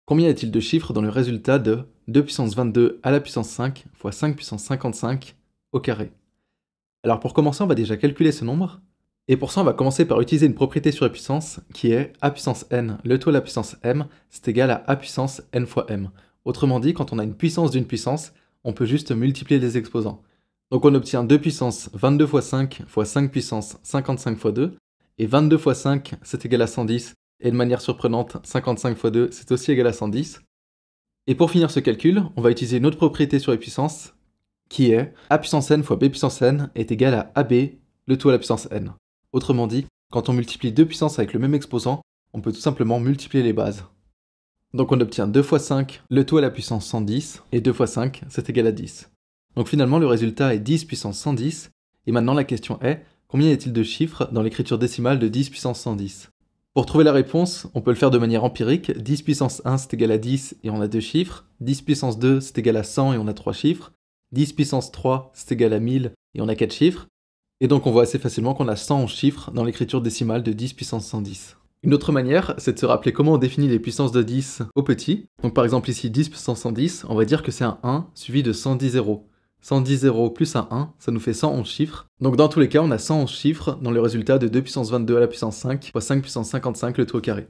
Combien y a-t-il de chiffres dans le résultat de 2 puissance 22 à la puissance 5 fois 5 puissance 55 au carré? Alors pour commencer, on va déjà calculer ce nombre. Et pour ça, on va commencer par utiliser une propriété sur la puissance qui est a puissance n, le tout à la puissance m, c'est égal à a puissance n fois m. Autrement dit, quand on a une puissance d'une puissance, on peut juste multiplier les exposants. Donc on obtient 2 puissance 22 fois 5 fois 5 puissance 55 fois 2, et 22 fois 5, c'est égal à 110, et de manière surprenante, 55 fois 2, c'est aussi égal à 110. Et pour finir ce calcul, on va utiliser une autre propriété sur les puissances, qui est a puissance n fois b puissance n est égal à ab, le tout à la puissance n. Autrement dit, quand on multiplie deux puissances avec le même exposant, on peut tout simplement multiplier les bases. Donc on obtient 2 fois 5, le tout à la puissance 110, et 2 fois 5, c'est égal à 10. Donc finalement, le résultat est 10 puissance 110, et maintenant la question est, combien y a-t-il de chiffres dans l'écriture décimale de 10 puissance 110? Pour trouver la réponse, on peut le faire de manière empirique. 10 puissance 1 c'est égal à 10 et on a 2 chiffres. 10 puissance 2 c'est égal à 100 et on a 3 chiffres. 10 puissance 3 c'est égal à 1000 et on a 4 chiffres. Et donc on voit assez facilement qu'on a 111 chiffres dans l'écriture décimale de 10 puissance 110. Une autre manière, c'est de se rappeler comment on définit les puissances de 10 au petit. Donc par exemple ici 10 puissance 110, on va dire que c'est un 1 suivi de 110 zéros. 110 zéros plus un 1, ça nous fait 111 chiffres. Donc dans tous les cas, on a 111 chiffres dans le résultat de 2 puissance 22 à la puissance 5 fois 5 puissance 55 le tout au carré.